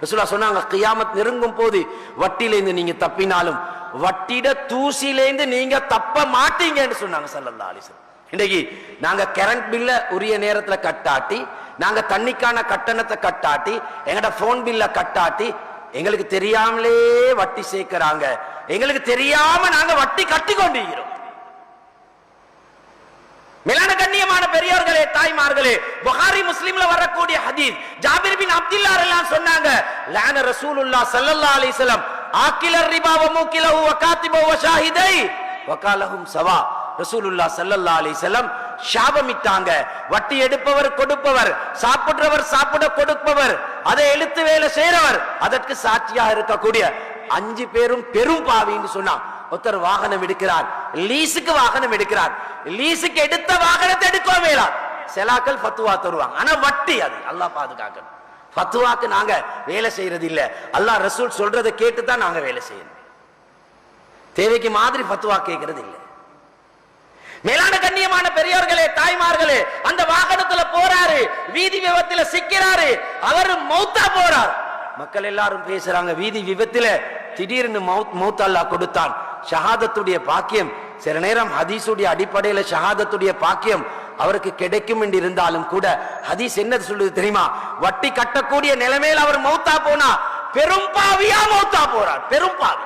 ரசூலுல்லாஹ் சொன்னாங்க, கியாமத் நெருங்கும் போது வட்டியிலேருந்து நீங்க தப்பினாலும் வட்டிட தூசிலேருந்து நீங்க தப்ப மாட்டீங்கன்னு சொன்னாங்க ஸல்லல்லாஹு அலைஹி வஸல்லம். இன்னைக்கு நாங்க கரண்ட் பில்ல உரிய நேரத்துல கட்டாட்டி, நாங்க தண்ணிக்கான கட்டணத்தை கட்டாட்டி, எங்கட போன் பில்ல கட்டாட்டி, எங்களுக்கு தெரியாமலே வட்டி சேர்க்கிறாங்க. எங்களுக்கு தெரியாம நாங்க வட்டி கட்டி கொண்டிருக்கிறோம். மேலான கண்ணியமான பெரியோர்களே, தாய்மார்களே, புகாரி முஸ்லிம்ல வரக்கூடிய ஹதீஸ், ஜாபிர் பின் அப்துல்லா ரலியல்லாஹு சொன்னாங்க, லான ரசூலுல்லாஹ் ஸல்லல்லாஹு அலைஹி வஸல்லம் ஆக்கிலர் ரிபா வ மூக்கிலஹு வ காத்திபஹு வ ஷாஹிதை வ காலஹும் சவா. ரசூலுல்லாஹ் ஸல்லல்லாஹு அலைஹி வஸல்லம் சாபமிட்டாங்க. வட்டி எடுப்பவர் கொடுப்பவர், சாப்பிடுறவர் சாப்பிட கொடுப்பவர், அதை எழுத்து வேலை செய்யறவர், அதற்கு சாட்சியாக இருக்கக்கூடிய 5 பேரும் பெரும் பாவின்னு சொன்னான். ஒருத்தர் வாகனம் எடுக்கிறார், லீஸுக்கு வாகனம் எடுக்கிறார், லீஸுக்கு எடுத்த வாகனத்தை எடுக்க வேண்டாம். செலாக்கள் ஃபத்வா தருவாங்க, ஆனா வட்டி அது அல்லாஹ் பாதுகாக்கணும். ஃபத்வாக்கு நாங்க வேலை செய்யறது இல்ல, அல்லாஹ் ரசூல் சொல்றதை கேட்டு தான் நாங்க வேலை செய்யணும். தேவைக்கு மாதிரி ஃபத்வா கேட்கறது இல்லை. மேலான கண்ணியமான பெரியோர்களே, தாய்மார்களே, அந்த வாகனத்துல போறாரு, வீதி விபத்துல சிக்கிறாரு, அவர் மௌத்தா போறார். மக்கள் எல்லாரும் பேசுறாங்க, வீதி விபத்துல திடீர்னு மௌத் அல்லாஹ் கொடுத்தான். ஷஹாதத்துடைய பாக்கியம், சில நேரம் ஹதீஸுடைய அடிப்படையில ஷஹாதத்துடைய பாக்கியம் அவருக்கு கிடைக்கும் என்று இருந்தாலும் கூட ஹதீஸ் என்ன சொல்லுது தெரியுமா? வட்டி கட்டக்கூடிய நிலைமையில் அவர் மௌத்தா போனா பெரும் பாவியா மௌத்தா போறார், பெரும் பாவி.